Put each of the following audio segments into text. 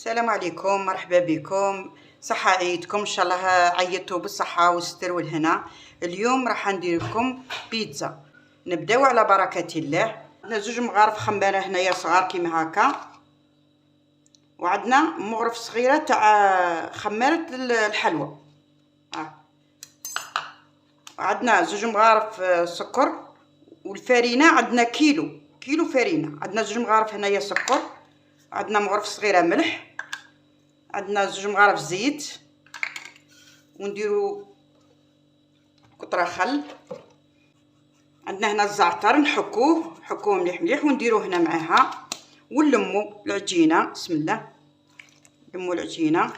السلام عليكم، مرحبا بكم. صحة عيدكم ان شاء الله عيطتوا بالصحة والستر والهنا. اليوم راح ندير لكم بيتزا. نبداو على بركة الله. عندنا زوج مغارف خمارة هنايا صغار كيما هكا، وعندنا مغرف صغيرة تاع خمارة الحلوى. عندنا زوج مغارف سكر، والفرينة عندنا كيلو فرينة. عندنا زوج مغارف هنايا سكر، عندنا مغرف صغيرة ملح، عندنا زوج مغارف زيت، ونديرو قطره خل. عندنا هنا الزعتر نحكوه مليح مليح ونديروه هنا معاها، ونلمو العجينه. بسم الله، نلمو العجينه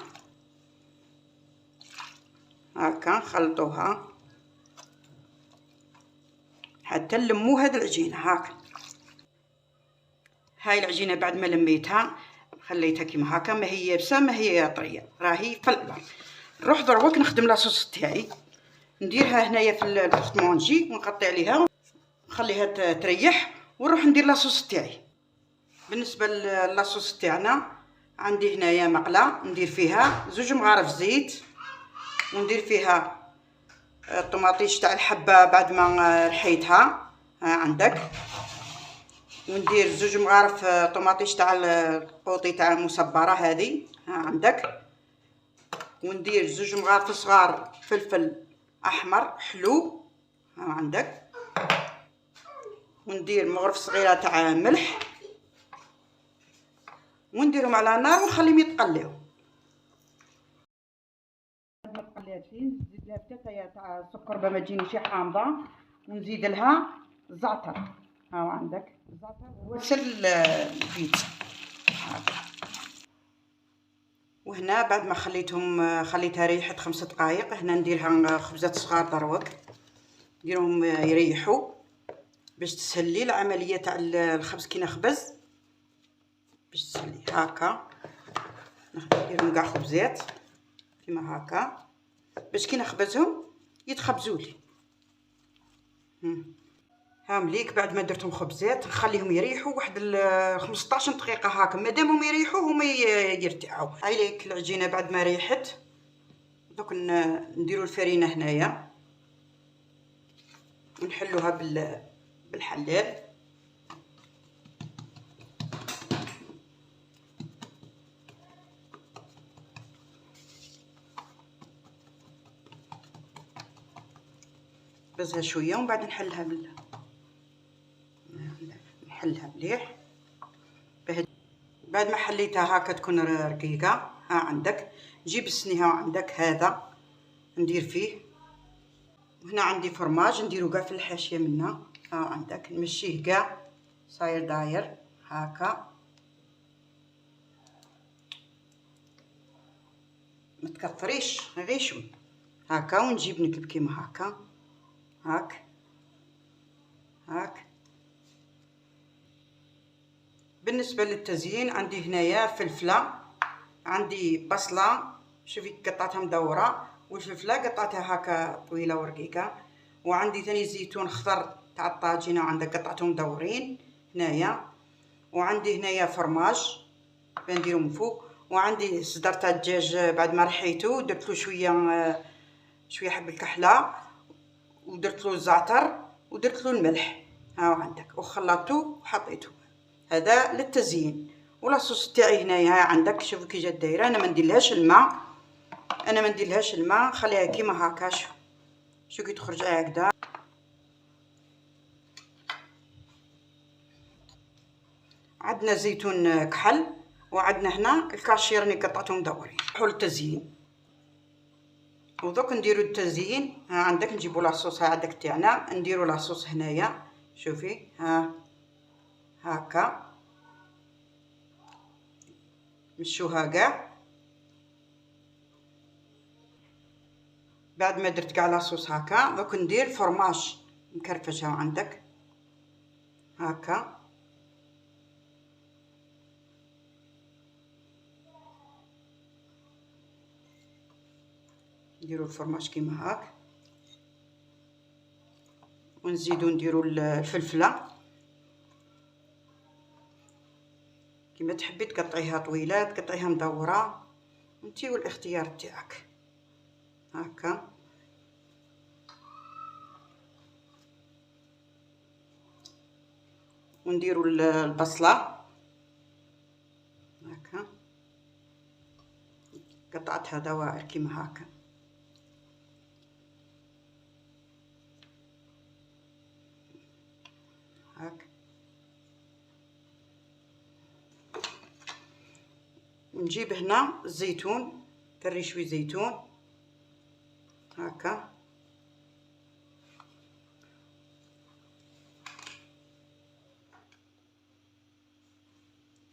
هكا، نخلطوها حتى نلمو هاد العجينه هاكا. هاي العجينه بعد ما لميتها خليتها كيما هكا، ما هي يابسه ما هي طريه، راهي فلفله. نروح دروك نخدم لاصوص تاعي. نديرها هنايا في البورت مونجي ونغطي عليها نخليها تريح، ونروح ندير لاصوص تاعي. بالنسبه للاصوص تاعنا عندي هنايا مقله ندير فيها زوج مغارف زيت، وندير فيها الطماطيش تاع الحبه بعد ما رحيتها، ها عندك. وندير زوج مغارف طماطيش تاع البوطي تاع المصبره هذه، ها عندك. وندير زوج مغارف صغار فلفل احمر حلو، ها عندك. وندير مغرف صغيره تاع ملح، ونديرهم على النار ونخليهم يتقليو. ما تقلياتش، نزيد لها فتايه تاع السكر باش ما تجينيش حامضه، ونزيد لها الزعتر. ها عندك الزعتر هو سر البيتزا. وهنا بعد ما خليتها ريحت 5 دقائق، هنا نديرها خبزات صغار دروك، نديرهم يريحوا باش تسهل لي العمليه تاع الخبز. كي نخبز باش تسهل لي هكا، نديرهم كاع خبزات كيما هكا باش كي نخبزهم يتخبزوا لي. ها مليك بعد ما درتهم خبزات نخليهم يريحوا واحد 15 دقيقه هكا، مادامهم يريحوا هما يرتاحوا. هاي ليك العجينه بعد ما ريحت. دوك نديروا الفرينه هنايا ونحلوها بالحلال. بزها شويه ومن بعد نحلها نحلها مليح. بعد ما حليتها هكا تكون رقيقه، ها عندك. نجيب السنيها عندك هذا ندير فيه. هنا عندي فرماج نديرو كاع في الحاشيه منها، ها عندك. نمشيه كاع صاير داير هكا، ما تكثريش غير شوي هكا. ونجيب نكب كيما هكا، هاك. بالنسبه للتزيين عندي هنايا فلفله، عندي بصله شوفي قطعتها مدوره، والفلفله قطعتها هكا طويله ورقيقه. وعندي ثاني زيتون خضر تاع الطاجينه وعندك قطعتهم مدورين هنايا. وعندي هنايا فرماج بنديرو من فوق. وعندي صدر تاع الدجاج بعد ما رحيته درت له شويه حب الكحله، ودرت له الزعتر ودرت له الملح، ها عندك. وخلطته وحطيته. هذا للتزيين. ولاصوص تاعي هنايا ها عندك. شوفوا كي جات دايره. انا ما نديرلهاش الماء، نخليها كيما هكا. شو كي تخرج هكذا. عندنا زيتون كحل، وعندنا هنا الكاشير اللي قطعته مدورين. نروحوا للتزيين. ودوك نديروا التزيين. ها عندك نجيبوا لاصوص، ها عندك تاعنا نديروا لاصوص هنايا. شوفي ها هكا مشوها كاع. بعد ما درت كاع لاصوص هكا دوك ندير فرماج مكرفش. ها عندك هكا. نديرو الفرماج كيما هاك، ونزيدو نديرو الفلفله كما تحبي تقطعيها طويله تقطعيها مدوره، انتي والاختيار تاعك. هكا ونديروا البصله هكا قطعتها دوائر كيما هكا. هاك ونجيب هنا الزيتون، كري شوي زيتون هكا،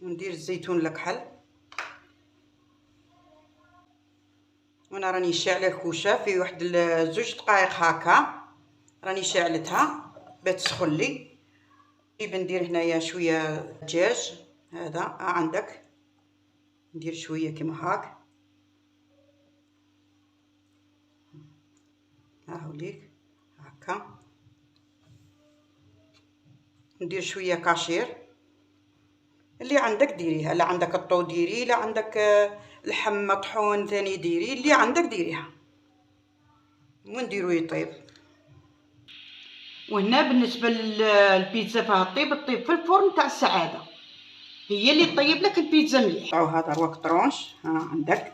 وندير الزيتون الكحل، وانا راني شاعله الكوشه في واحد 2 دقائق هكا، راني شاعلتها بتسخن لي. نجيب ندير هنايا شويه دجاج، هذا عندك ندير شويه كيما هاك، هاهو ليك هكا. ندير شويه كاشير، اللي عندك ديريها، اللي عندك الطو ديري، اللي عندك لحم مطحون ثاني ديري، اللي عندك ديريها ونديرو يطيب. وهنا بالنسبه للبيتزا فيها تطيب في الفرن تاع السعاده، هي اللي تطيب لك البيتزا مليح. او هذا رواق طرونش، ها عندك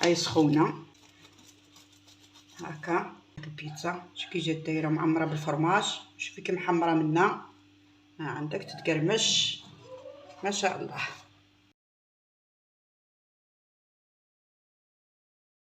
اي سخونه هكا. البيتزا شوف كي جات دايره معمره بالفرماج، شوفي كي محمره منا، ها عندك تتقرمش ما شاء الله.